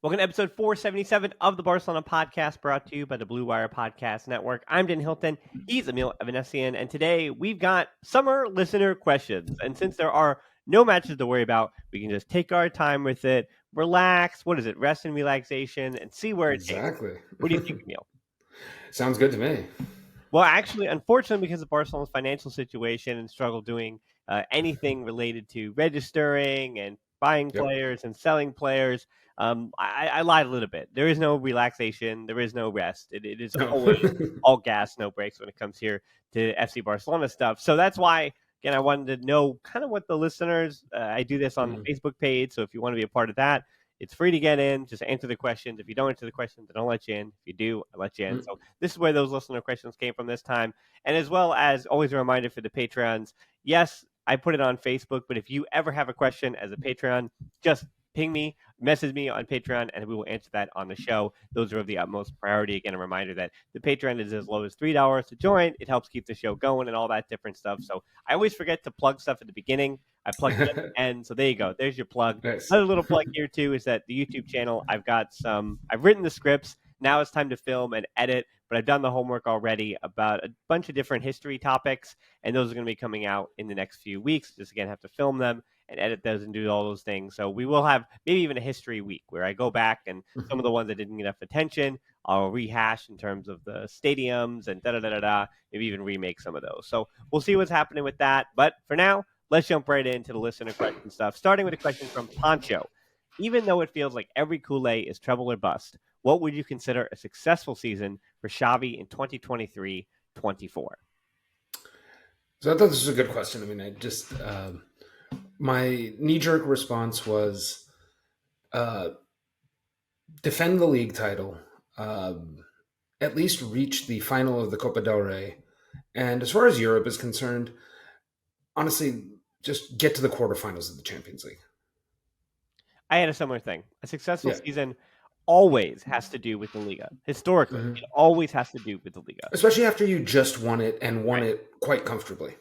Welcome to episode 477 of the Barcelona podcast, brought to you by the Blue Wire Podcast Network. I'm Dan Hilton. He's Emile Evanesian, and today we've got summer listener questions. And since there are no matches to worry about, we can just take our time with it, relax. What is it? Rest and relaxation, and see where it takes. Exactly. What do you think, Emile? Sounds good to me. Well, actually, unfortunately, because of Barcelona's financial situation and struggle doing anything related to registering and buying Yep. players and selling players, I lied a little bit. There is no relaxation. There is no rest. It is No. always all gas, no breaks when it comes here to FC Barcelona stuff. So that's why, again, I wanted to know kind of what the listeners. I do this on the Mhm. Facebook page, so if you want to be a part of that, it's free to get in. Just answer the questions. If you don't answer the questions, I don't let you in. If you do, I let you in. So this is where those listener questions came from this time. And as well as always a reminder for the Patreons, yes, I put it on Facebook, but if you ever have a question as a Patreon, just ping me, message me on Patreon, and we will answer that on the show. Those are of the utmost priority. Again, a reminder that the Patreon is as low as $3 to join. It helps keep the show going and all that different stuff. So I always forget to plug stuff at the beginning. I plug it at the end. So there you go. There's your plug. Nice. Another little plug here too is that the YouTube channel, I've written the scripts. Now it's time to film and edit, but I've done the homework already about a bunch of different history topics, and those are going to be coming out in the next few weeks. Just again, have to film them and edit those and do all those things. So we will have maybe even a history week where I go back and some of the ones that didn't get enough attention, I'll rehash in terms of the stadiums and da da da da da. Maybe even remake some of those. So we'll see what's happening with that. But for now, let's jump right into the listener question stuff. Starting with a question from Poncho. Even though it feels like every Kool-Aid is treble or bust, what would you consider a successful season for Xavi in 2023-24? So I thought this was a good question. I mean, my knee jerk response was uh, defend the league title, at least reach the final of the Copa del Rey. And as far as Europe is concerned, honestly, just get to the quarterfinals of the Champions League. I had a similar thing. A successful Yeah. season always has to do with the Liga. Historically, Mhm. it always has to do with the Liga. Especially after you just won it and won Right. it quite comfortably.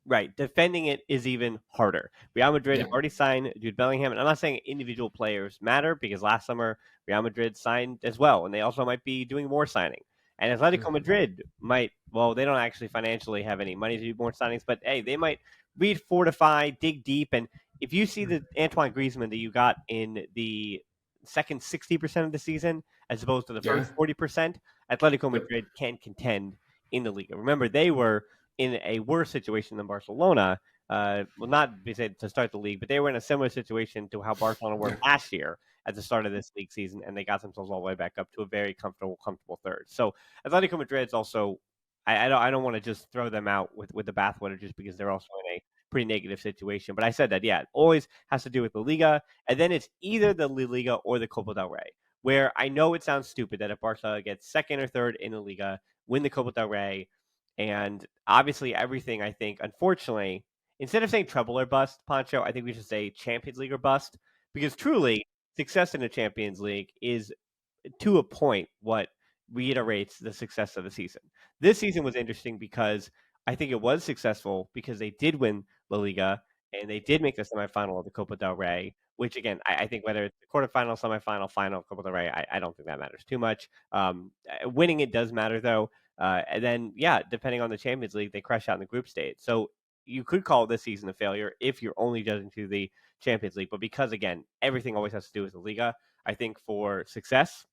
Right. Defending it is even harder. Real Madrid Yeah. have already signed Jude Bellingham, and I'm not saying individual players matter because last summer Real Madrid signed as well, and they also might be doing more signing. And Atletico Mhm. Madrid might, well, they don't actually financially have any money to do more signings, but hey, they might fortify, dig deep, and if you see the Antoine Griezmann that you got in the second 60% of the season as opposed to the Yeah. first 40%, Atletico Yep. Madrid can contend in the league. Remember, they were in a worse situation than Barcelona. Well, not to start the league, but they were in a similar situation to how Barcelona were Yeah. last year at the start of this league season, and they got themselves all the way back up to a very comfortable third. So Atletico Madrid's also, I don't want to just throw them out with the bathwater just because they're also in a pretty negative situation. But I said that, yeah, it always has to do with the Liga, and then it's either the La Liga or the Copa del Rey. Where I know it sounds stupid that if Barca gets second or third in the Liga, win the Copa del Rey, and obviously everything, I think, unfortunately, instead of saying trouble or bust, Poncho, I think we should say Champions League or bust, because truly success in the Champions League is to a point what reiterates the success of the season. This season was interesting because I think it was successful because they did win La Liga and they did make the semifinal of the Copa del Rey, which again, I think whether it's the quarterfinal, semifinal, final, Copa del Rey, I don't think that matters too much. Winning it does matter though. And then, yeah, depending on the Champions League, they crash out in the group stage. So you could call this season a failure if you're only judging to the Champions League. But because, again, everything always has to do with the Liga, I think for success,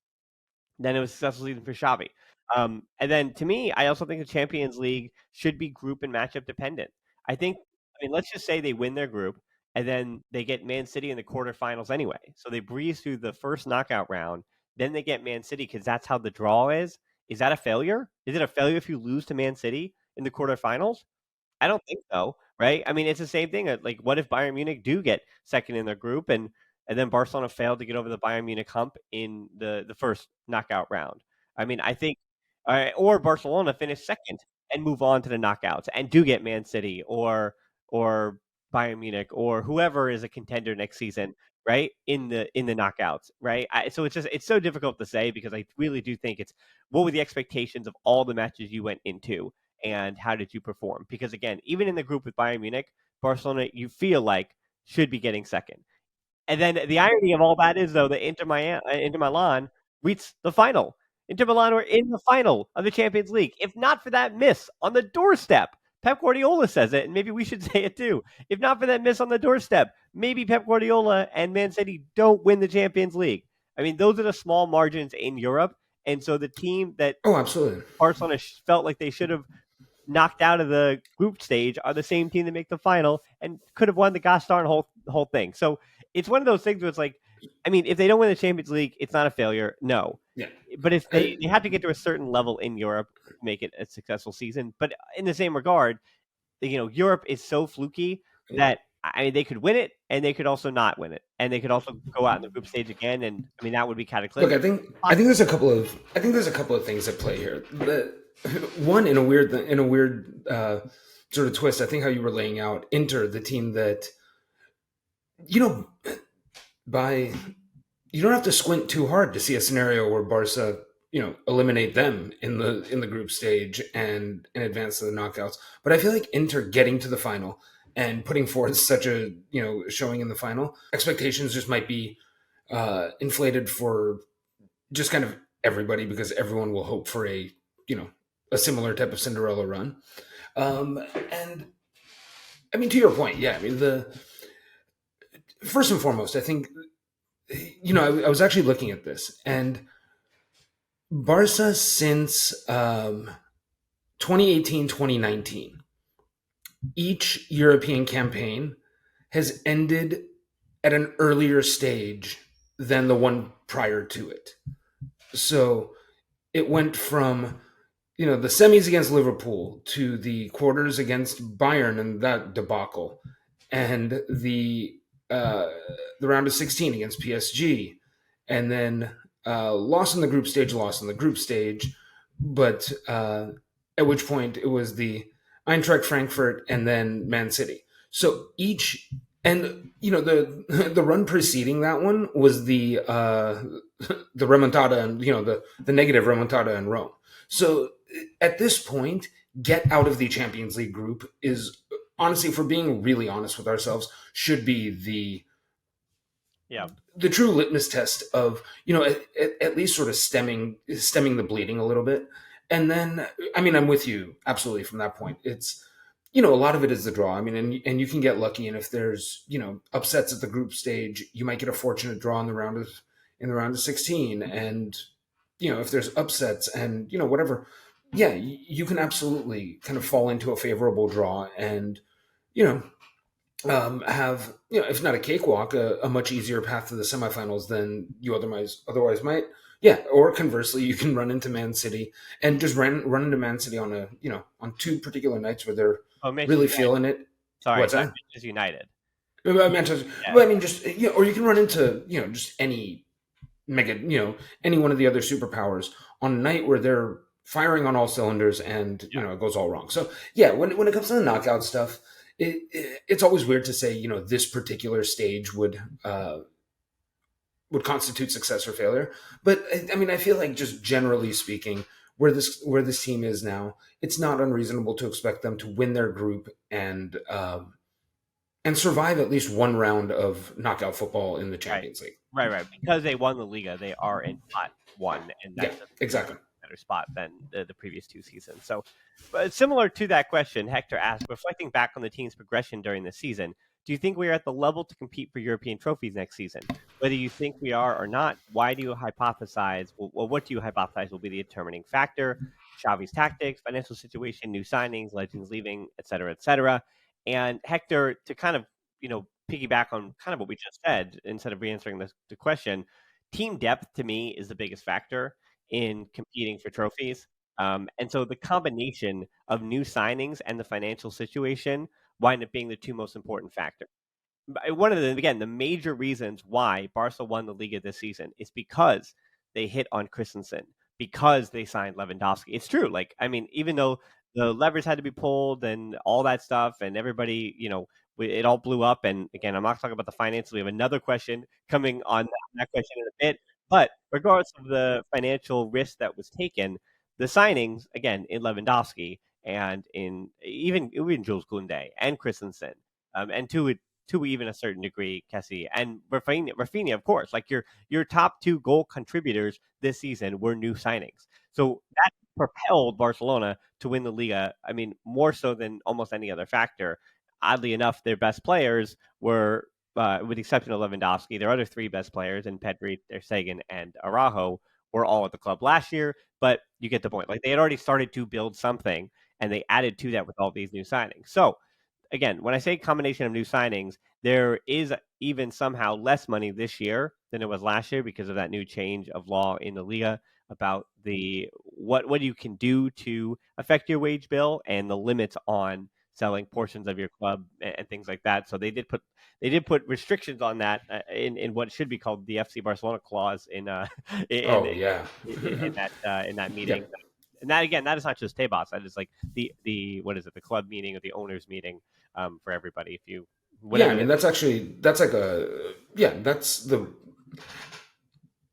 then it was a successful season for Xavi. And then to me, I also think the Champions League should be group and matchup dependent. I mean, let's just say they win their group and then they get Man City in the quarterfinals anyway. So they breeze through the first knockout round, then they get Man City because that's how the draw is. Is that a failure? Is it a failure if you lose to Man City in the quarterfinals? I don't think so, right? I mean, it's the same thing. Like, what if Bayern Munich do get second in their group, and then Barcelona failed to get over the Bayern Munich hump in the first knockout round? I mean, I think, or Barcelona finish second and move on to the knockouts and do get Man City or Bayern Munich or whoever is a contender next season, right? In the knockouts, right? So it's so difficult to say because I really do think it's what were the expectations of all the matches you went into and how did you perform? Because again, even in the group with Bayern Munich, Barcelona, you feel like should be getting second. And then the irony of all that is, though, that Inter Milan reached the final. Inter Milan were in the final of the Champions League. If not for that miss on the doorstep, Pep Guardiola says it, and maybe we should say it too. If not for that miss on the doorstep, maybe Pep Guardiola and Man City don't win the Champions League. I mean, those are the small margins in Europe. And so the team that Oh, absolutely. Barcelona felt like they should have knocked out of the group stage are the same team that make the final and could have won the gosh darn whole thing. So it's one of those things where it's like, I mean, if they don't win the Champions League, it's not a failure. No. Yeah. But if they have to get to a certain level in Europe to make it a successful season. But in the same regard, Europe is so fluky that I mean they could win it and they could also not win it. And they could also go out in the group stage again. And I mean that would be Look, cataclysmic. I think there's a couple of things at play here. One in a weird sort of twist. I think how you were laying out Inter, the team that you know by you don't have to squint too hard to see a scenario where Barca, eliminate them in the group stage and advance to the knockouts. But I feel like Inter getting to the final and putting forth such a showing in the final, expectations just might be inflated for just kind of everybody because everyone will hope for a similar type of Cinderella run. And I mean, to your point, yeah. I mean, the first and foremost, I think I was actually looking at this, and Barca since 2018, 2019, each European campaign has ended at an earlier stage than the one prior to it. So it went from the semis against Liverpool to the quarters against Bayern and that debacle, and the round of 16 against PSG, and then lost in the group stage, but at which point it was the Eintracht Frankfurt and then Man City. So each and the run preceding that one was the remontada and the negative remontada in Rome. So at this point, get out of the Champions League group is honestly, if we're being really honest with ourselves, should be the true litmus test of at least sort of stemming the bleeding a little bit. And then I mean I'm with you absolutely from that point. It's a lot of it is the draw. I mean, and you can get lucky, and if there's upsets at the group stage, you might get a fortunate draw in the round of 16, and if there's upsets and whatever, yeah, you can absolutely kind of fall into a favorable draw and have if not a cakewalk, a much easier path to the semifinals than you otherwise might. Yeah, or conversely, you can run into Man City and just run into Man City on on two particular nights where they're really feeling it. Sorry, What's that? Manchester United. Manchester. Yeah. Well, I mean, just or you can run into just any any one of the other superpowers on a night where they're firing on all cylinders and it goes all wrong. So yeah, when it comes to the knockout stuff, it's always weird to say this particular stage would constitute success or failure. But I mean, I feel like just generally speaking, where this team is now, it's not unreasonable to expect them to win their group and survive at least one round of knockout football in the Champions League. Right. Because they won the Liga, they are in pot one, and that's exactly a better spot than the previous two seasons. So, but similar to that question, Hector asked, reflecting back on the team's progression during the season, do you think we are at the level to compete for European trophies next season? Whether you think we are or not, why do you hypothesize? Well, what do you hypothesize will be the determining factor? Xavi's tactics, financial situation, new signings, legends leaving, et cetera, et cetera. And Hector, to kind of piggyback on kind of what we just said, instead of re-answering the question, team depth to me is the biggest factor in competing for trophies. And so the combination of new signings and the financial situation wind up being the two most important factors. One of the major reasons why Barca won the Liga this season is because they hit on Christensen, because they signed Lewandowski. It's true. Like, I mean, even though the levers had to be pulled and all that stuff, and everybody, it all blew up. And again, I'm not talking about the finances. We have another question coming on that question in a bit. But regardless of the financial risk that was taken, the signings, again, in Lewandowski and in even Jules Koundé and Christensen, and to to even a certain degree, Kessie and Rafinha, of course. Like your top two goal contributors this season were new signings, so that propelled Barcelona to win the Liga. I mean, more so than almost any other factor. Oddly enough, their best players were, with the exception of Lewandowski, their other three best players in Pedri, Ter Stegen, and Araujo were all at the club last year. But you get the point. Like they had already started to build something, and they added to that with all these new signings. So again, when I say combination of new signings, there is even somehow less money this year than it was last year because of that new change of law in the Liga about the what you can do to affect your wage bill and the limits on selling portions of your club and things like that. So they did put restrictions on that in what should be called the FC Barcelona clause in Oh yeah, in that yeah, meeting. And that again, that is not just Tebas. That is like the what is it, the club meeting or the owners meeting for everybody. If you yeah. I whatever mean, the that's like a yeah. That's the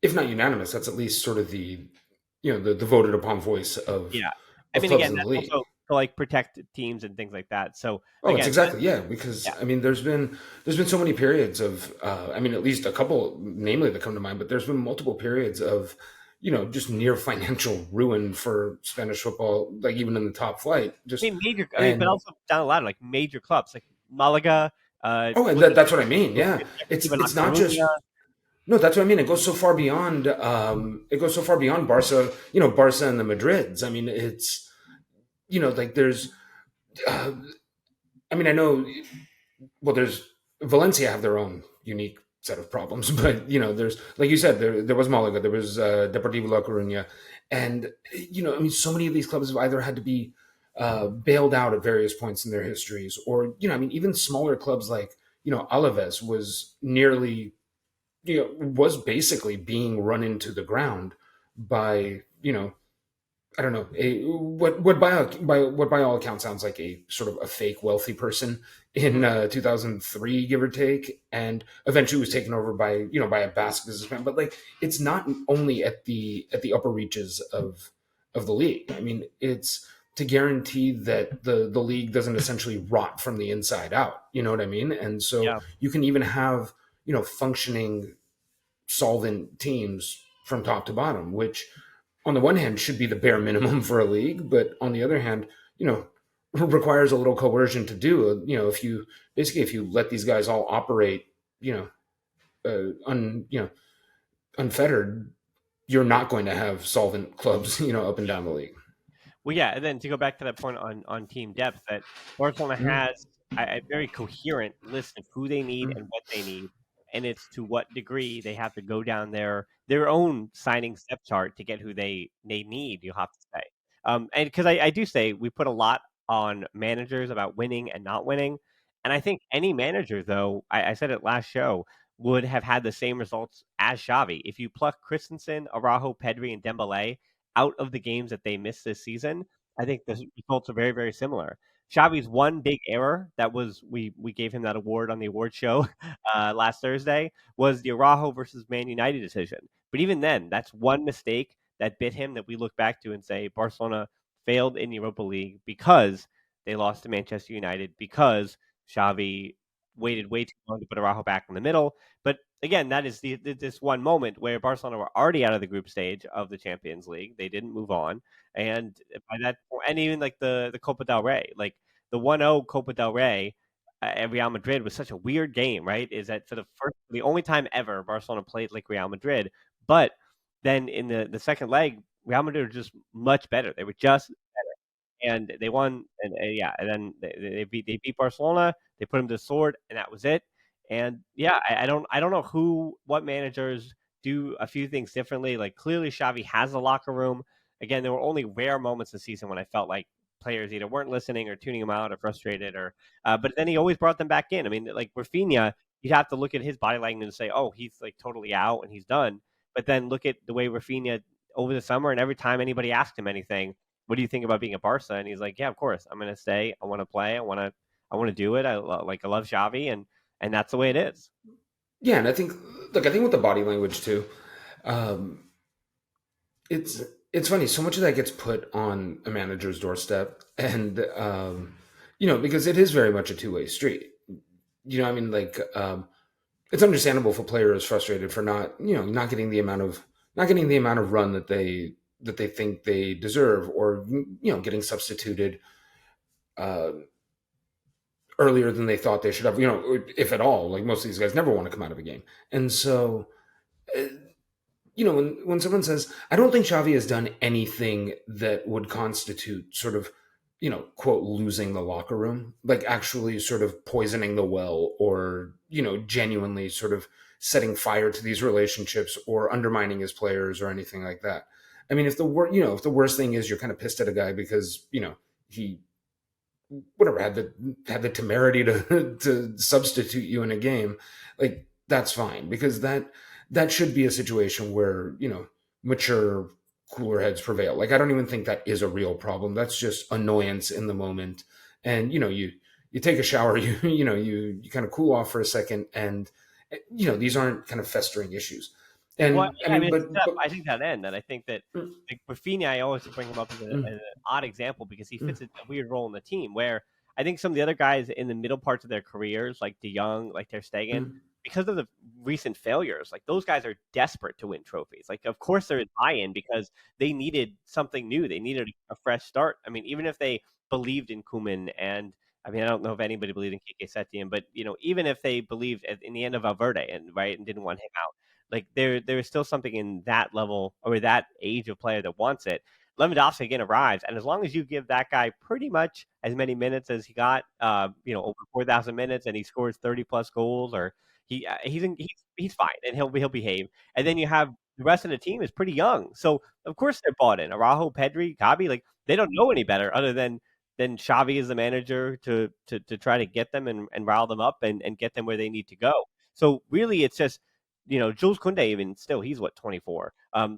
if not unanimous, that's at least sort of the the voted upon voice yeah. I of mean, clubs again, in the that's league. also to like protect teams and things like that. So Oh, it's again, exactly yeah. Because yeah. I mean, there's been so many periods of I mean, at least a couple, namely that come to mind, but there's been multiple periods of just near financial ruin for Spanish football, like even in the top flight. I Just mean, major. I mean, but and also down the ladder, like major clubs, like Malaga. oh, and Was it that's what I mean. Yeah, even La it's not Coruña? just no. That's what I mean. It goes so far beyond. It goes so far beyond Barca. Barca and the Madrids. I mean, it's like there's. Uh, I mean, I know well, there's Valencia have their own unique set of problems, but there's like you said, there was Malaga, there was Deportivo La Coruña, and I mean, so many of these clubs have either had to be bailed out at various points in their histories, or I mean, even smaller clubs like Alaves was nearly was basically being run into the ground by I don't know, what by all accounts sounds like a sort of a fake wealthy person in Mhm. 2003, give or take, and eventually was taken over by by a Basque businessman. But like, it's not only at the upper reaches of the league. I mean, it's to guarantee that the league doesn't essentially rot from the inside out. You know what I mean? And so Yeah. you can even have functioning solvent teams from top to bottom, which on the one hand should be the bare minimum for a league, but on the other hand, requires a little coercion to do. If you if you let these guys all operate, unfettered, you're not going to have solvent clubs, up and down the league. Well, yeah, and then to go back to that point on team depth, that Barcelona Mm, has a very coherent list of who they need mm, and what they need, and it's to what degree they have to go down their own signing step chart to get who they need. You have to say, and because I do say we put a lot on managers about winning and not winning, and I think any manager, though, I said it last show, would have had the same results as Xavi. If you pluck Christensen, Araujo, Pedri, and Dembele out of the games that they missed this season, I think the results are very, very similar. Xavi's one big error that was we gave him that award on the award show last Thursday was the Araujo versus Man United decision. But even then, that's one mistake that bit him that we look back to and say Barcelona failed in Europa League because they lost to Manchester United because Xavi waited way too long to put Araujo back in the middle. But again, that is this one moment where Barcelona were already out of the group stage of the Champions League. They didn't move on, and by that, and even like the Copa del Rey, like the 1-0 Copa del Rey at Real Madrid was such a weird game, right? Is that for the only time ever Barcelona played like Real Madrid, but then in the second leg, Real Madrid were just much better. They were just and they won. And yeah, and then they beat Barcelona. They put them to the sword, and that was it. And yeah, I don't know what managers do a few things differently. Like clearly, Xavi has a locker room. Again, there were only rare moments this season when I felt like players either weren't listening or tuning him out or frustrated or. But then he always brought them back in. I mean, like Rafinha, you'd have to look at his body language and say, oh, he's like totally out and he's done. But then look at the way Rafinha over the summer, and every time anybody asked him anything, what do you think about being a Barca? And he's like, yeah, of course, I'm going to stay. I want to play. I want to do it. I love Xavi, and that's the way it is. yeah, and I think, look, I think with the body language too, um, it's it's funny. So much of that gets put on a manager's doorstep, and because it is very much a two-way street. I mean, like, it's understandable if a player is frustrated for not getting the amount of run that they think they deserve, or getting substituted uh, earlier than they thought they should have. If at all. Like, most of these guys never want to come out of a game, and so uh, when someone says, I don't think Xavi has done anything that would constitute sort of, quote, losing the locker room, like actually sort of poisoning the well, or, genuinely sort of setting fire to these relationships or undermining his players or anything like that. I mean, if the worst thing is you're kind of pissed at a guy because, he whatever had the temerity to to substitute you in a game, like, that's fine, because that should be a situation where mature, cooler heads prevail. Like, I don't even think that is a real problem. That's just annoyance in the moment, and you take a shower, you kind of cool off for a second, and these aren't kind of festering issues. Well, And I yeah, I mean, mean, it's but tough. I think that end, and I think that like Rafinha, I always bring him up as, as an odd example because he fits a weird role in the team. Where I think some of the other guys in the middle parts of their careers, like De Jong, like Ter Stegen, because of the recent failures, like those guys are desperate to win trophies. Like, of course, there is buy-in because they needed something new. They needed a fresh start. I mean, even if they believed in Koeman, and I mean, I don't know if anybody believed in Kike Setien, but even if they believed in the end of Valverde and right and didn't want him out, like there is still something in that level or that age of player that wants it. Lewandowski again arrives, and as long as you give that guy pretty much as many minutes as he got, over 4,000 minutes, and he scores 30 plus goals, or he's fine, and he'll behave. And then you have the rest of the team is pretty young, so of course they're bought in. Araujo, Pedri, Gabi, like they don't know any better other than Xavi is the manager to try to get them and rile them up and get them where they need to go. So really, it's just Jules Koundé, even still, he's what, 24.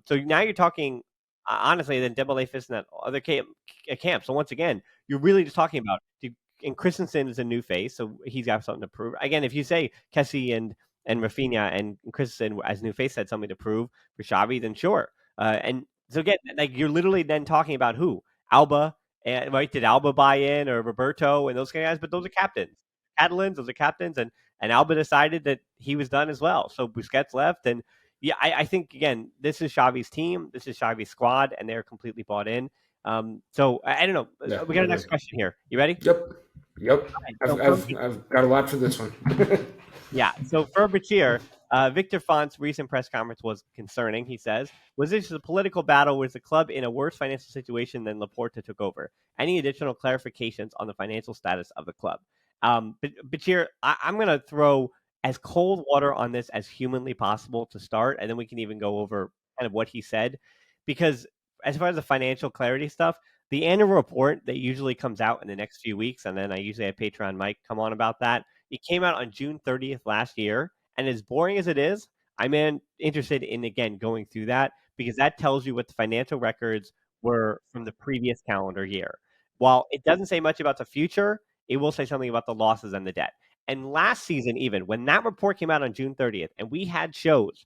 So now you're talking honestly, then Dembele fits in that other camp. So once again, you're really just talking about and Christensen is a new face, so he's got something to prove. Again, if you say Kessie and Rafinha and Christensen as new face had something to prove for Xavi, then sure. And so again, like you're literally then talking about who Alba, and right? Did Alba buy in, or Roberto and those kind of guys? But those are captains, Catalans. Those are captains, and Alba decided that he was done as well. So Busquets left, and yeah, I think again, this is Xavi's team, this is Xavi's squad, and they're completely bought in. So I don't know. Yeah, We I got a agree. next question here. You ready? Yep. Yep. Right, I've, so for I've, I've got a lot for this one. Yeah. So for Bachir, Victor Font's recent press conference was concerning. He says, "Was this a political battle? Was the club in a worse financial situation than Laporta took over? Any additional clarifications on the financial status of the club?" But Bachir, I'm going to throw as cold water on this as humanly possible to start, and then we can even go over kind of what he said, because as far as the financial clarity stuff, the annual report that usually comes out in the next few weeks, and then I usually have Patreon Mike come on about that. It came out on June 30th last year, and as boring as it is, I'm interested in again going through that because that tells you what the financial records were from the previous calendar year. While it doesn't say much about the future, it will say something about the losses and the debt. And last season, even when that report came out on June 30th, and we had shows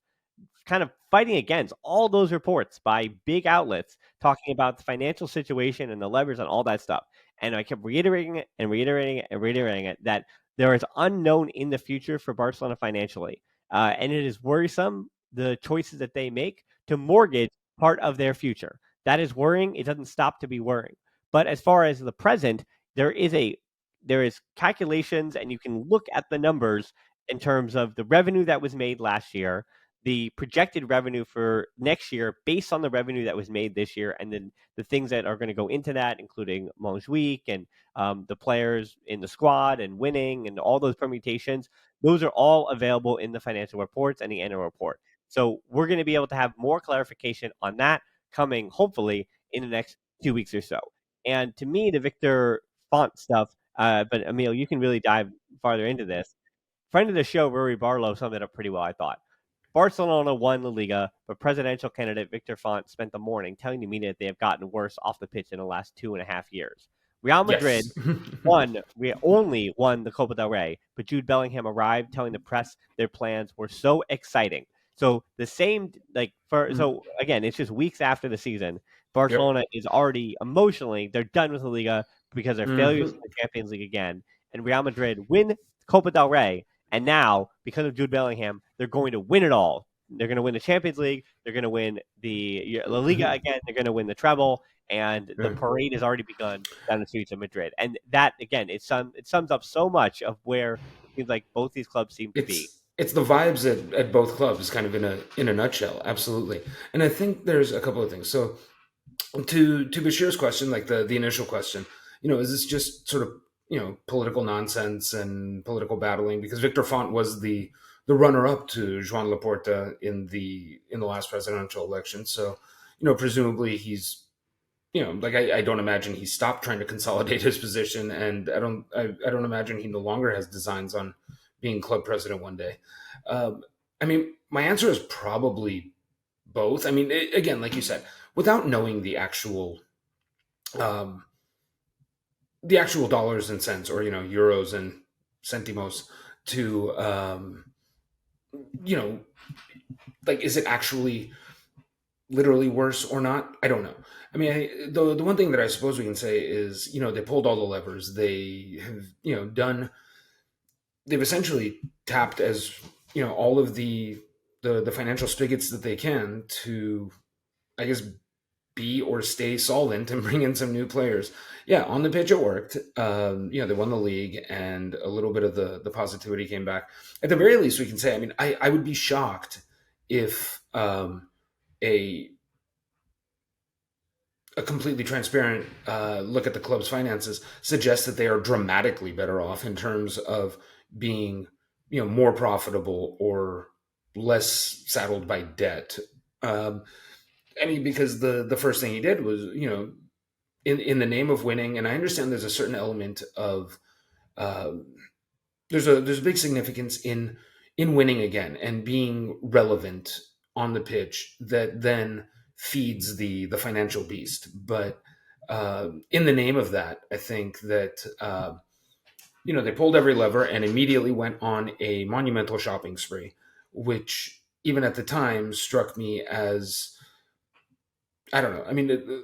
kind of fighting against all those reports by big outlets talking about the financial situation and the levers and all that stuff. And I kept reiterating it and reiterating it and reiterating it that there is unknown in the future for Barcelona financially. And it is worrisome the choices that they make to mortgage part of their future. That is worrying. It doesn't stop to be worrying. But as far as the present, there is calculations, and you can look at the numbers in terms of the revenue that was made last year, the projected revenue for next year based on the revenue that was made this year, and then the things that are going to go into that, including Montjuic and the players in the squad and winning and all those permutations. Those are all available in the financial reports and the annual report. So we're going to be able to have more clarification on that coming, hopefully, in the next 2 weeks or so. And to me, the Victor Font stuff, but Emile, you can really dive farther into this. Friend of the show, Rory Barlow, summed it up pretty well, I thought. Barcelona won La Liga, but presidential candidate Victor Font spent the morning telling the media that they have gotten worse off the pitch in the last 2.5 years. Real Madrid Yes. we only won the Copa del Rey, but Jude Bellingham arrived telling the press their plans were so exciting. So the same, so again, it's just weeks after the season. Yep. Barcelona is already emotionally, they're done with La Liga because their failures Hmm. in the Champions League again. And Real Madrid win Copa del Rey, and now because of Jude Bellingham, they're going to win it all. They're going to win the Champions League. They're going to win the La Liga again. They're going to win the treble, and the Right. parade has already begun down the streets of Madrid. And that again, it sums up so much of where it seems like both these clubs seem to be. It's the vibes at both clubs, kind of in a nutshell. Absolutely. And I think there's a couple of things. So to Bashir's question, like the initial question, is this just sort of political nonsense and political battling? Because Victor Font was the runner up to Joan Laporta in the last presidential election. So presumably he's like I don't imagine he stopped trying to consolidate his position, and I don't imagine he no longer has designs on being club president one day. Um, I mean, my answer is probably both. I mean, again, like you said, without knowing um, the actual dollars and cents, or euros and centimos, to you know, like, is it actually literally worse or not? I don't know. I mean, the one thing that I suppose we can say is, they pulled all the levers. They have, they've essentially tapped as all of the financial spigots that they can to, I guess, be or stay solvent and bring in some new players. Yeah, on the pitch it worked. They won the league, and a little bit of the positivity came back. At the very least, we can say. I mean, I would be shocked if a a completely transparent look at the club's finances suggests that they are dramatically better off in terms of being, more profitable or less saddled by debt. Um, I mean, because the first thing he did was, in the name of winning, and I understand there's a certain element of uh, there's a big significance in winning again and being relevant on the pitch that then feeds the financial beast. But in the name of that, I think that they pulled every lever and immediately went on a monumental shopping spree, which even at the time struck me as, I don't know. I mean,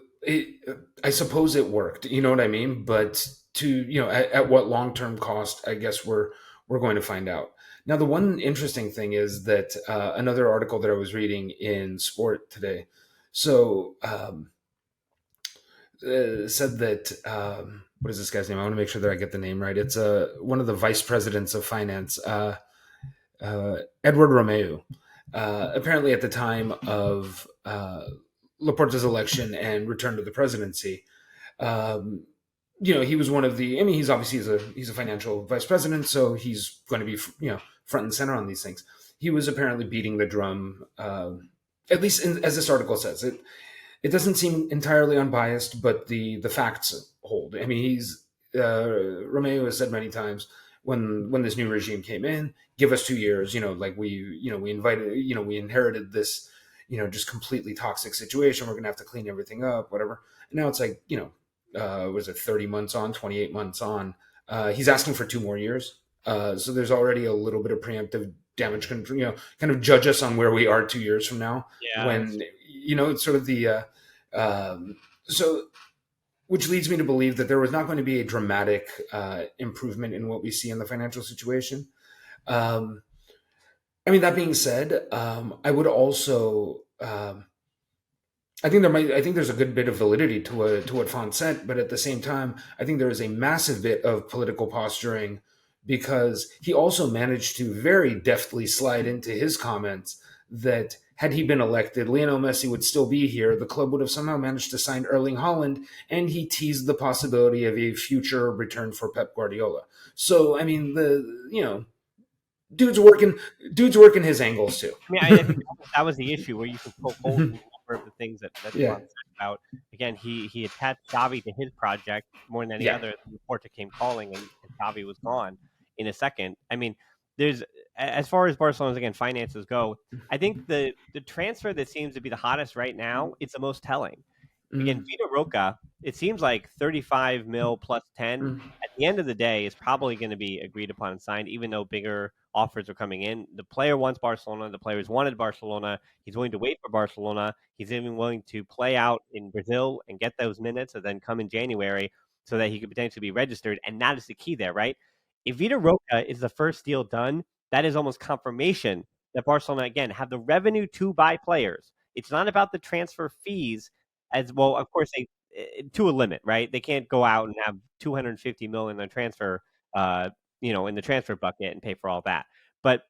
I suppose it worked. You know what I mean? But at what long term cost? I guess we're going to find out. Now, the one interesting thing is that another article that I was reading in Sport today, so said that what is this guy's name? I want to make sure that I get the name right. It's one of the vice presidents of finance, Edward Romeu. Apparently, at the time of Laporta's election and return to the presidency, um, he was one of the. I mean, he's a financial vice president, so he's going to be front and center on these things. He was apparently beating the drum, at least as this article says. It doesn't seem entirely unbiased, but the facts hold. I mean, Romeo has said many times when this new regime came in, give us 2 years. Like we invited, we inherited this, just completely toxic situation. We're gonna have to clean everything up, whatever. And now it's like, was it 30 months on, 28 months on? He's asking for 2 more years. So there's already a little bit of preemptive damage control, kind of judge us on where we are 2 years from now, Yeah, when it's sort of so, which leads me to believe that there was not going to be a dramatic improvement in what we see in the financial situation. Um, I mean, that being said, I would also, I think there's a good bit of validity to what Font said, but at the same time, I think there is a massive bit of political posturing, because he also managed to very deftly slide into his comments that had he been elected, Lionel Messi would still be here. The club would have somehow managed to sign Erling Haaland, and he teased the possibility of a future return for Pep Guardiola. So, I mean, dude's working, dude's working his angles too. I mean, I think that was the issue where you could poke holes in a number of the things that Yeah, Font said about. Again, he attached Xavi to his project more than any yeah. other. The reporter came calling, and Xavi was gone in a second. I mean, there's as far as Barcelona's again finances go, I think the transfer that seems to be the hottest right now, it's the most telling. Again, Mm, Vita Roca, it seems like 35 mil plus 10 mm, at the end of the day is probably going to be agreed upon and signed, even though bigger offers are coming in. The player wants Barcelona. The players wanted Barcelona. He's willing to wait for Barcelona. He's even willing to play out in Brazil and get those minutes and then come in January so that he could potentially be registered. And that is the key there, right? if Vitor Roca is the first deal done, that is almost confirmation that Barcelona again have the revenue to buy players. It's not about the transfer fees as well. Of course, they to a limit, right? They can't go out and have 250 million in transfer, uh, in the transfer bucket and pay for all that. But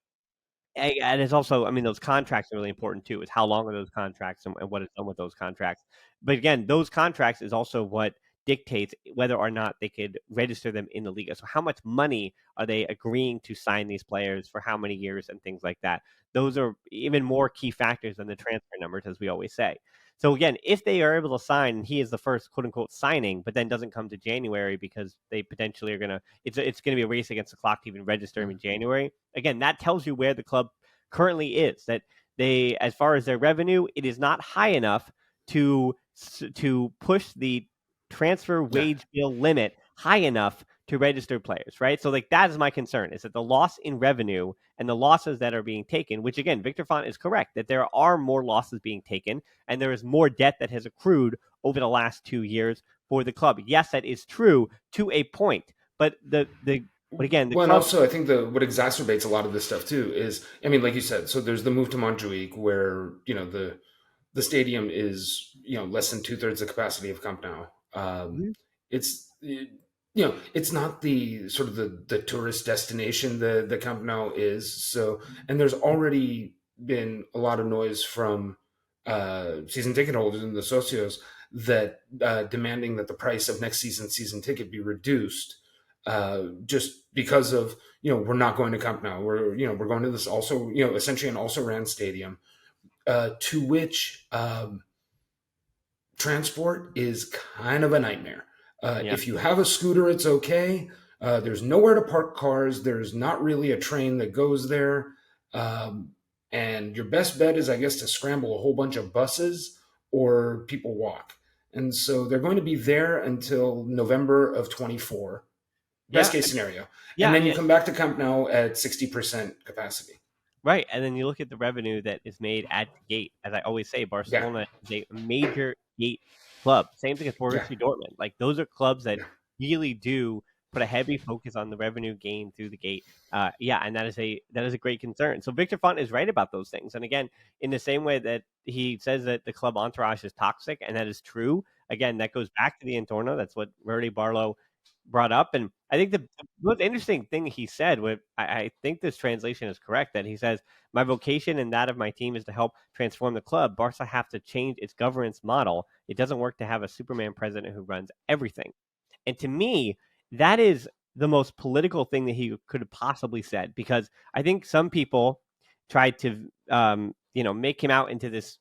and it's also, I mean, those contracts are really important too. Is how long are those contracts and what is done with those contracts. But again, those contracts is also what dictates whether or not they could register them in the Liga. So how much money are they agreeing to sign these players for how many years and things like that. Those are even more key factors than the transfer numbers, as we always say. So again, if they are able to sign, and he is the first quote unquote signing, but then doesn't come to January because they potentially are gonna, it's gonna be a race against the clock to even register him in January. Again, that tells you where the club currently is. That they, as far as their revenue, it is not high enough to push the transfer Yeah. wage bill limit high enough to register players, right? So like that is my concern, is that the loss in revenue and the losses that are being taken, which again, Victor Font is correct that there are more losses being taken and there is more debt that has accrued over the last 2 years for the club. Yes, that is true to a point, but but again, the Well, and club. also I think the what exacerbates a lot of this stuff too is, I mean, like you said, so there's the move to Montjuic where the stadium is less than two-thirds the capacity of Camp Nou. Mhm. It's not the sort of the tourist destination the Camp Nou is. So, and there's already been a lot of noise from season ticket holders and the socios that demanding that the price of next season's season ticket be reduced, just because of we're not going to Camp Nou. We're going to this also essentially an also ran stadium, to which transport is kind of a nightmare. Yeah. If you have a scooter, it's okay. There's nowhere to park cars. There's not really a train that goes there. Um, and your best bet is, I guess, to scramble a whole bunch of buses or people walk. And so they're going to be there until November of 24, best Yeah. case scenario. Yeah. And I then you mean, come back to Camp Nou at 60% capacity. right, and then you look at the revenue that is made at the gate. As I always say, Yeah. Barcelona is a major gate club. Same thing as Yeah. Borussia Dortmund. Like those are clubs that Yeah. really do put a heavy focus on the revenue gain through the gate. Yeah, and that is a great concern. So Victor Font is right about those things. And again, in the same way that he says that the club entourage is toxic, and that is true. Again, that goes back to the Entorno. That's what Rudy Barlow brought up. And I think the most interesting thing he said, what I think this translation is correct, that he says, my vocation and that of my team is to help transform the club. Barca have to change its governance model. It doesn't work to have a Superman president who runs everything. And to me, that is the most political thing that he could have possibly said, because I think some people tried to make him out into this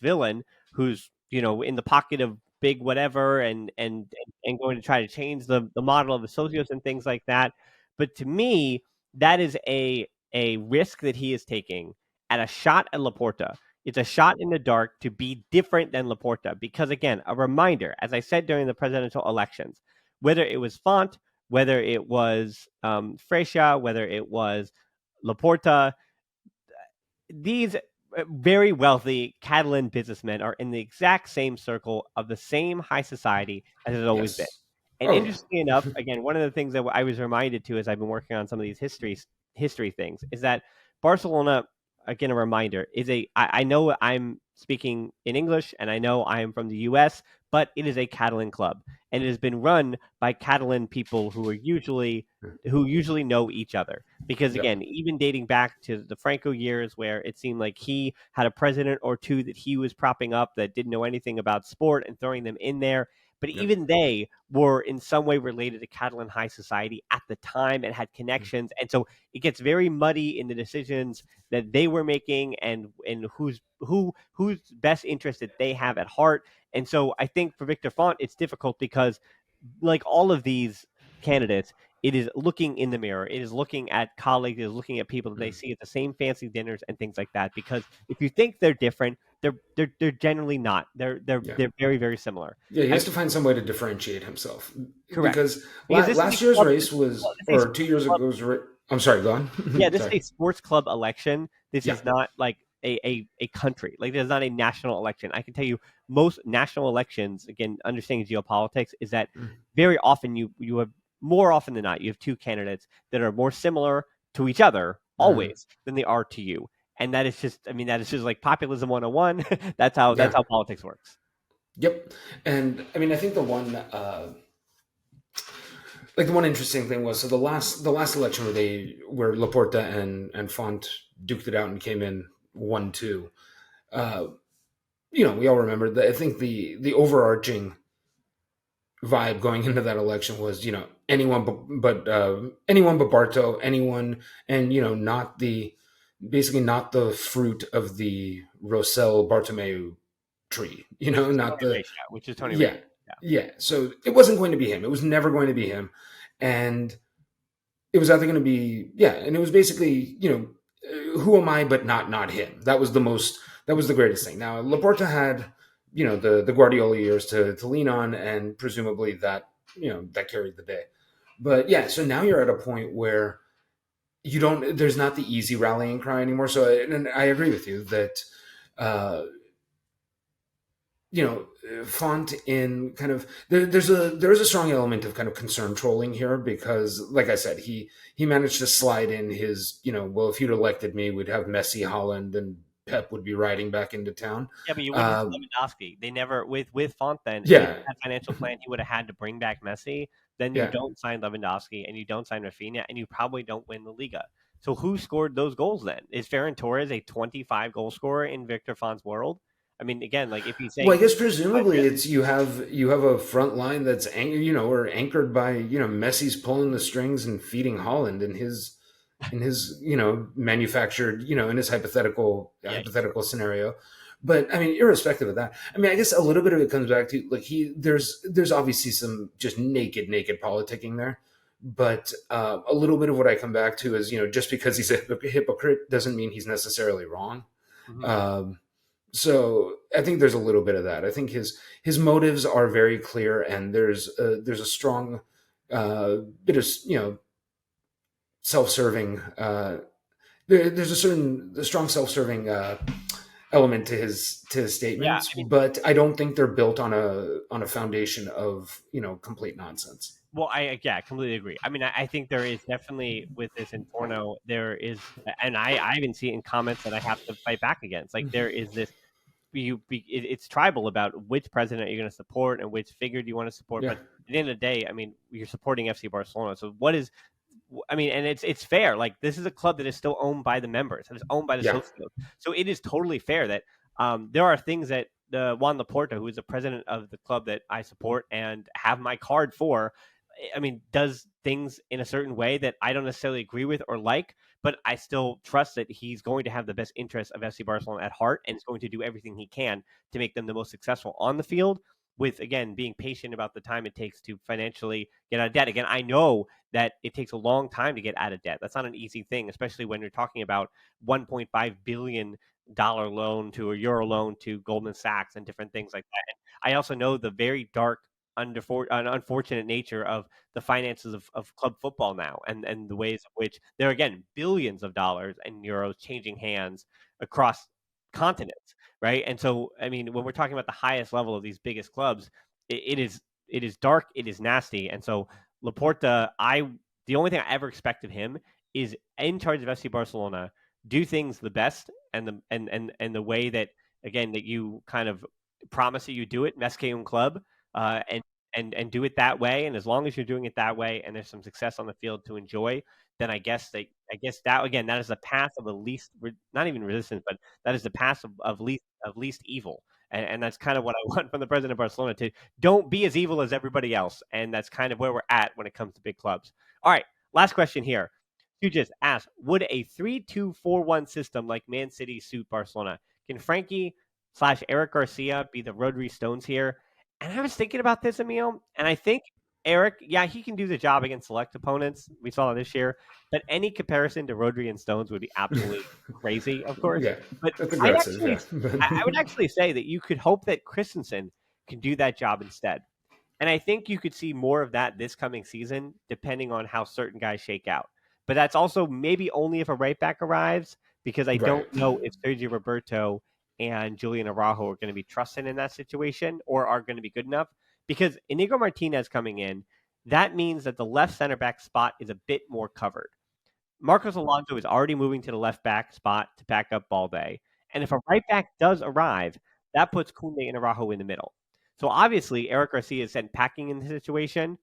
villain who's in the pocket of big whatever and going to try to change the model of the socios and things like that. But to me, that is a risk that he is taking at a shot at Laporta. It's a shot in the dark to be different than Laporta because, again, a reminder, as I said during the presidential elections, whether it was Font, whether it was Frecha, whether it was Laporta, these very wealthy Catalan businessmen are in the exact same circle of the same high society as it's always been. Yes. And Oh, interestingly enough, again, one of the things that I was reminded to as I've been working on some of these history things is that Barcelona, again, a reminder, is I know I'm speaking in English and I know I am from the US, but it is a Catalan club. And it has been run by Catalan people who usually know each other. Because yep. again, even dating back to the Franco years where it seemed like he had a president or two that he was propping up that didn't know anything about sport and throwing them in there. But Yep. even they were in some way related to Catalan high society at the time and had connections. And so it gets very muddy in the decisions that they were making and whose best interest that they have at heart. And so I think for Victor Font, it's difficult because like all of these candidates, it is looking in the mirror. It is looking at colleagues. It is looking at people that they see at the same fancy dinners and things like that. Because if you think they're different, they're generally not. Yeah. They're very very similar. Yeah, he I has to find some way to differentiate himself correct because because this is a last year's club. race was, This is or a two sports years club. ago's I'm sorry, go Yeah, on. this is Sorry. a sports club election. This Yeah. is not like a country. Like there's not a national election. I can tell you most national elections, again, understanding geopolitics, is that Mm. very often you have more often than not, you have two candidates that are more similar to each other Mhm. always than they are to you. And that is just, I mean, that is just like populism 101. That's Yeah. how politics works. Yep. And I mean, I think the one interesting thing was, so the last election where Laporta and Font duked it out and came in 1-2. Uh, we all remember that. I think the overarching vibe going into that election was, anyone but Barto, anyone, and not the basically not the fruit of the Rosell Bartomeu tree. Not the Which is Tony Race. yeah, Yeah. yeah. So it wasn't going to be him. It was never going to be him, and it was either going to be, yeah, and it was basically, who am I but not him. That was the greatest thing. Now Laporta had, the Guardiola years to lean on, and presumably that carried the day. But yeah, so now you're at a point where there's not the easy rallying cry anymore. So, and I agree with you that uh Font in kind of there's a strong element of kind of concern trolling here, because, like I said, he managed to slide in his, well, if you'd elected me, we'd have Messi, Holland, and Pep would be riding back into town. Yeah, but you wouldn't have Uh, Lewandowski. They never with Font then, with yeah, that financial plan, he would have had to bring back Messi. Then you yeah. don't sign Lewandowski and you don't sign Rafinha and you probably don't win the Liga. So who scored those goals then? Is Ferran Torres a 25 goal scorer in Victor Font's world? I mean, again, like if he's Well, I saying guess presumably it's you have a front line that's or anchored by, Messi's pulling the strings and feeding Holland in his manufactured, in his yeah, hypothetical scenario. But I mean, irrespective of that, I mean, I guess a little bit of it comes back to, like, there's obviously some just naked politicking there. But a little bit of what I come back to is, just because he's a hypocrite doesn't mean he's necessarily wrong. mhm. um, so I think there's a little bit of that. I think his motives are very clear, and there's a strong bit of, self-serving. There's a strong self-serving element to his Yeah, statements, I mean, but I don't think they're built on a foundation of, complete nonsense. well, I completely agree. I mean, I think there is definitely with this Inferno, there is, and I even see it in comments that I have to fight back against. Like there is this it's tribal about which president you're going to support and which figure do you want to support. Yeah, But at the end of the day, I mean, you're supporting FC Barcelona. So what is I mean, and it's fair. Like this is a club that is still owned by the members and is owned by the yeah, socios. So it is totally fair that there are things that Juan Laporta, who is the president of the club that I support and have my card for, I mean, does things in a certain way that I don't necessarily agree with or like, but I still trust that he's going to have the best interests of FC Barcelona at heart and is going to do everything he can to make them the most successful on the field. With again being patient about the time it takes to financially get out of debt. Again, I know that it takes a long time to get out of debt. That's not an easy thing, especially when you're talking about $1.5 billion loan to a euro loan to Goldman Sachs and different things like that. And I also know the very dark, unfortunate nature of the finances of club football now, and the ways in which there are again billions of dollars and euros changing hands across continents, right? And so, I mean, when we're talking about the highest level of these biggest clubs, it is dark, it is nasty, and so Laporta, the only thing I ever expect of him is in charge of FC Barcelona, do things the best and the way that again that you kind of promise that you do it, Mesque un club, and and do it that way. And as long as you're doing it that way, and there's some success on the field to enjoy, then I guess that again that is the path of the least, not even resistance, but that is the path of least evil. And that's kind of what I want from the president of Barcelona to don't be as evil as everybody else. And that's kind of where we're at when it comes to big clubs. All right, last question here. You just asked, would a 3-2-4-1 system like Man City suit Barcelona? Can Frankie slash Eric Garcia be the Rodri Stones here? And I was thinking about this, Emile, and I think Eric, yeah, he can do the job against select opponents. We saw that this year. But any comparison to Rodri and Stones would be absolutely crazy, of course. yeah. But That's I'd aggressive. actually, Yeah, I would actually say that you could hope that Christensen can do that job instead. And I think you could see more of that this coming season, depending on how certain guys shake out. But that's also maybe only if a right back arrives, because I right. don't know if Sergio Roberto and Julian Araujo are going to be trusted in that situation or are going to be good enough. Because Inigo Martinez coming in, that means that the left center back spot is a bit more covered. Marcos Alonso is already moving to the left back spot to back up Balde. And if a right back does arrive, that puts Kunde and Araujo in the middle. So obviously, Eric Garcia is sent packing in the situation.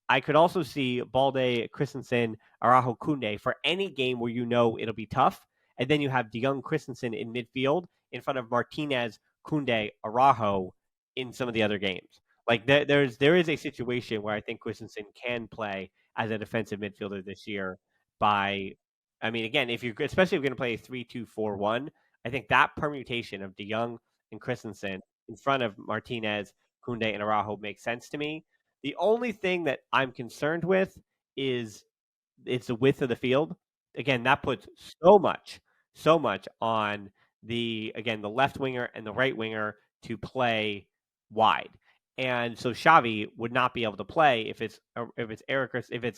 I could also see Balde, Christensen, Araujo, Kunde for any game where you know it'll be tough. And then you have De Jong, Christensen in midfield in front of Martinez, Kunde, Araujo in some of the other games. Like there is a situation where I think Christensen can play as a defensive midfielder this year. By, I mean, again, if you're especially if you're going to play a 3-2-4-1, I think that permutation of De Jong and Christensen in front of Martinez, Kunde, and Araujo makes sense to me. The only thing that I'm concerned with is it's the width of the field. Again, that puts so much on the left winger and the right winger to play wide. And so Xavi would not be able to play if it's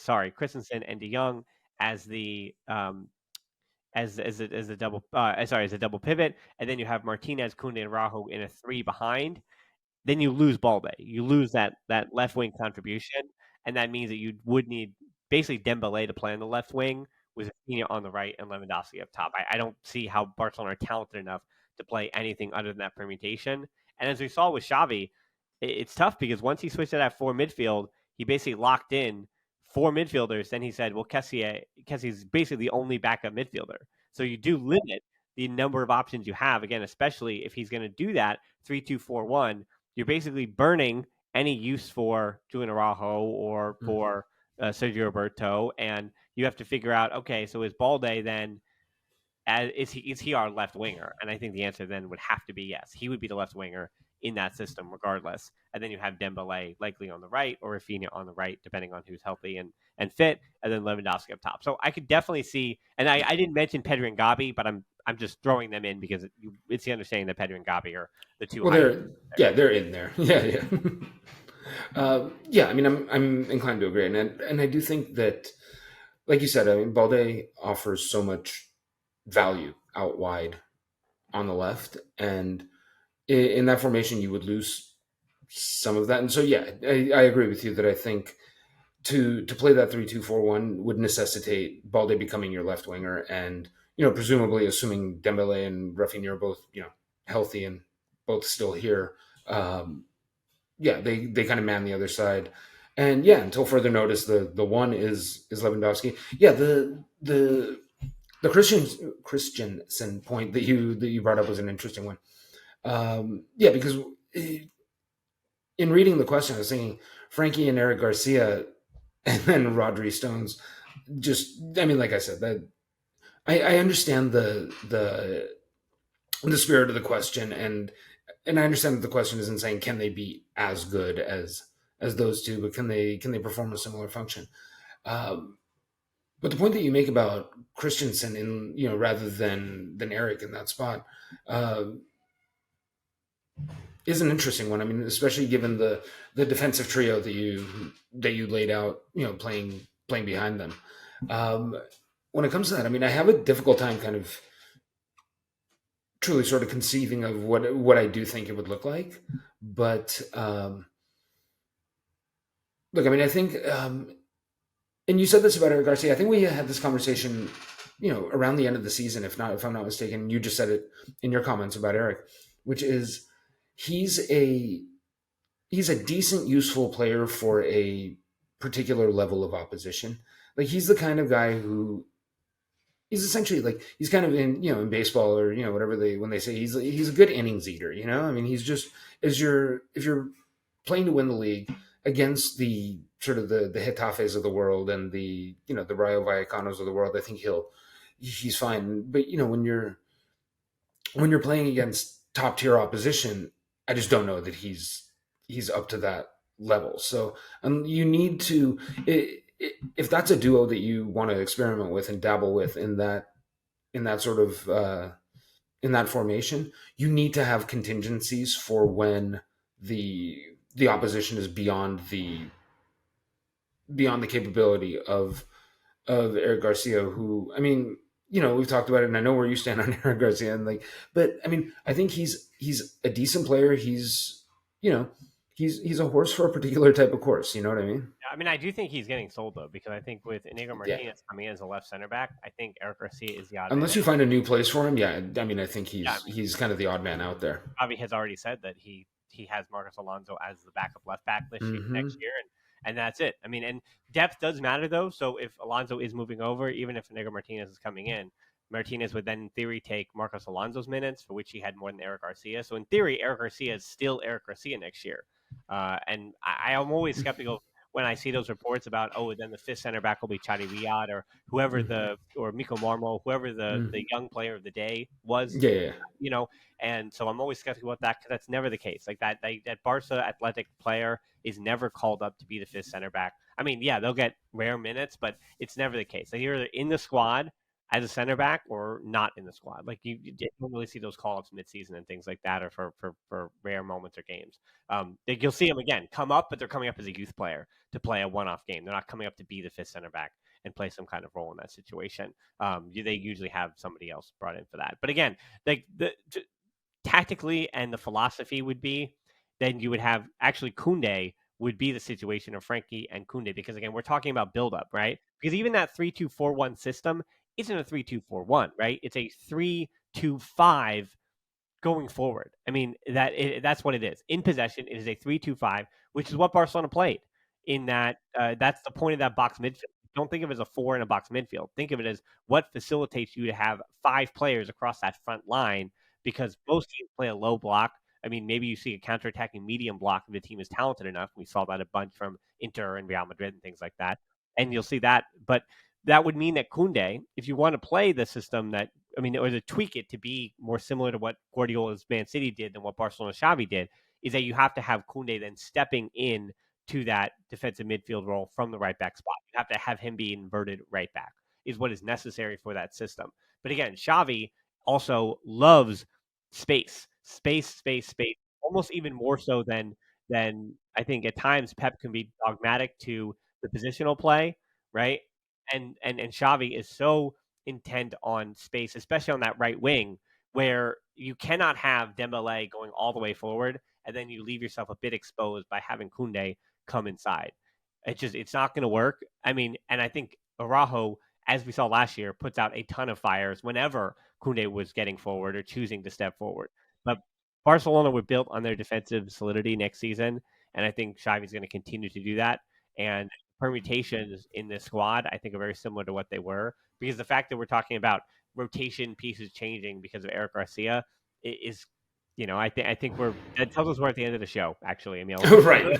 sorry Christensen and De Jong as the as a double sorry as a double pivot, and then you have Martinez, Kunde, and Rajo in a three behind. Then you lose Balde. You lose that left wing contribution, and that means that you would need basically Dembele to play on the left wing with Rafinha on the right and Lewandowski up top. I don't see how Barcelona are talented enough to play anything other than that permutation. And as we saw with Xavi, it's tough because once he switched to that four midfield, he basically locked in four midfielders. Then he said, "Well, Kessie's basically the only backup midfielder." So you do limit the number of options you have. Again, especially if he's going to do that 3-2-4-1, you're basically burning any use for Julian Araujo or for Sergio Roberto, and you have to figure out, okay, so is Balde then is he our left winger? And I think the answer then would have to be yes. He would be the left winger in that system regardless. And then you have Dembele likely on the right or Rafinha on the right, depending on who's healthy and fit, and then Lewandowski up top. So I could definitely see, and I didn't mention Pedri and Gabi, but I'm just throwing them in because it's the understanding that Pedri and Gabi are the two Well, highest. they're in there. Yeah, yeah. Yeah, I mean, I'm inclined to agree, and I do think that, like you said, I mean, Balde offers so much value out wide on the left, and in that formation, you would lose some of that. And so, yeah, I agree with you that I think to play that 3-2-4-1 would necessitate Balde becoming your left winger, and presumably assuming Dembele and Rafinha are both healthy and both still here. Um, yeah, they kind of man the other side. And yeah, until further notice, the one is Lewandowski. Yeah, the Christensen point that you brought up was an interesting one. Yeah, because in reading the question, I was thinking Frankie and Eric Garcia, and then Rodri Stones. Just, I mean, like I said, that I understand the spirit of the question, and I understand that the question isn't saying can they be as good as those two, but can they perform a similar function? Um, but the point that you make about Christensen in rather than Eric in that spot uh, is an interesting one. I mean, especially given the defensive trio that you laid out, playing behind them. When it comes to that, I mean, I have a difficult time kind of truly sort of conceiving of what I do think it would look like. But look, I mean, I think, and you said this about Eric Garcia. I think we had this conversation, around the end of the season, if I'm not mistaken. You just said it in your comments about Eric, which is he's a he's a decent, useful player for a particular level of opposition. Like he's the kind of guy who he's essentially like he's kind of in baseball or whatever they when they say he's a good innings eater. I mean he's just as you're if you're playing to win the league against the sort of the Getafes of the world and the Rayo Vallecanos of the world, I think he's fine. But when you're playing against top tier opposition, I just don't know that he's up to that level. So you need to if that's a duo that you want to experiment with and dabble with in that sort of in that formation, you need to have contingencies for when the opposition is beyond the capability of Eric Garcia, who I mean, we've talked about it, and I know where you stand on Eric Garcia, and but I mean, I think he's a decent player. He's a horse for a particular type of course. You know what I mean? I mean, I do think he's getting sold though, because I think with Inigo Yeah. Martinez coming in as a left center back, I think Eric Garcia is the odd man Unless out. you find a new place for him, yeah. I mean, I think Yeah, I he's kind of the odd man out there. Javi has already said that he has Marcos Alonso as the backup left back Hmm. next year, and that's it. I mean, and depth does matter though. So if Alonso is moving over, even if Inigo Martinez is coming in, Martinez would then in theory take Marcos Alonso's minutes, for which he had more than Eric Garcia. So in theory, Eric Garcia is still Eric Garcia next year. And I am always skeptical when I see those reports about, oh, then the fifth center back will be Chadi Riyad or whoever or Miko Marmo, whoever the Hmm. young player of the day was, Yeah, yeah. you know. And so I'm always skeptical about that because that's never the case. Like that Barca athletic player is never called up to be the fifth center back. I mean, yeah, they'll get rare minutes, but it's never the case. They're either in the squad as a center back or not in the squad. Like you don't really see those call ups midseason and things like that, or for rare moments or games. You'll see them again come up, but they're coming up as a youth player to play a one off game. They're not coming up to be the fifth center back and play some kind of role in that situation. They usually have somebody else brought in for that. But again, like tactically and the philosophy would be, then you would have actually Kunde would be the situation of Frankie and Kunde, because again, we're talking about buildup, right? Because even that 3-2-4-1 system isn't a 3-2-4-1, right? It's a 3-2-5 going forward. I mean, that's what it is. In possession, it is a 3-2-5, which is what Barcelona played. In that, that's the point of that box midfield. Don't think of it as a four in a box midfield. Think of it as what facilitates you to have five players across that front line, because most teams play a low block. I mean, maybe you see a counterattacking medium block if the team is talented enough. We saw that a bunch from Inter and Real Madrid and things like that. And you'll see that. But that would mean that Kunde, if you want to play the system that, I mean, or to tweak it to be more similar to what Guardiola's Man City did than what Barcelona Xavi did, is that you have to have Kunde then stepping in to that defensive midfield role from the right back spot. You have to have him be inverted right back, is what is necessary for that system. But again, Xavi also loves space, almost even more so than I think at times Pep can be dogmatic to the positional play, right? And Xavi is so intent on space, especially on that right wing, where you cannot have Dembele going all the way forward, and then you leave yourself a bit exposed by having Kunde come inside. It's not going to work. I mean, and I think Araujo, as we saw last year, puts out a ton of fires whenever Kunde was getting forward or choosing to step forward. But Barcelona were built on their defensive solidity next season, and I think Xavi's going to continue to do that. And permutations in this squad, I think, are very similar to what they were, because the fact that we're talking about rotation pieces changing because of Eric Garcia is, I think that tells us we're at the end of the show. Actually, Emile, Right.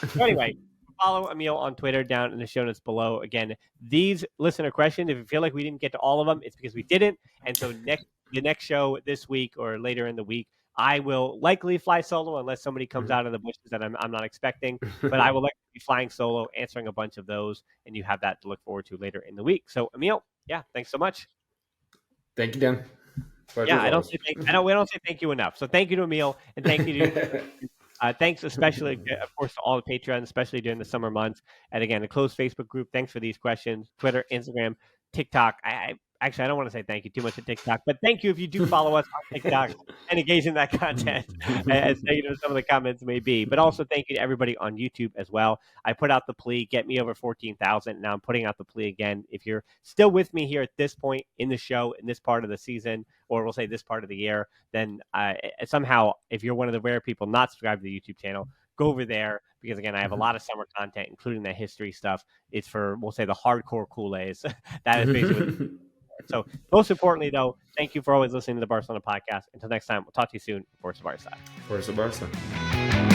so anyway, follow Emile on Twitter down in the show notes below. Again, these listener questions, if you feel like we didn't get to all of them, it's because we didn't. And so the next show this week or later in the week, I will likely fly solo unless somebody comes out of the bushes that I'm not expecting. But I will likely be flying solo, answering a bunch of those, and you have that to look forward to later in the week. So Emile, yeah, thanks so much. Thank you, Dan. Pleasure Yeah, as always. we don't say thank you enough. So thank you to Emile, and thank you to thanks especially, of course, to all the Patreons, especially during the summer months. And again, the closed Facebook group. Thanks for these questions. Twitter, Instagram, TikTok. I don't want to say thank you too much to TikTok, but thank you if you do follow us on TikTok and engage in that content, as negative as some of the comments may be. But also thank you to everybody on YouTube as well. I put out the plea, get me over 14,000. Now I'm putting out the plea again. If you're still with me here at this point in the show, in this part of the season, or we'll say this part of the year, then somehow, if you're one of the rare people not subscribed to the YouTube channel, go over there, because again, I have a lot of summer content, including the history stuff. It's for, we'll say, the hardcore Kool-Aids. That is basically what. So most importantly, though, thank you for always listening to the Barcelona podcast. Until next time, we'll talk to you soon. Forza Barca. Forza Barca.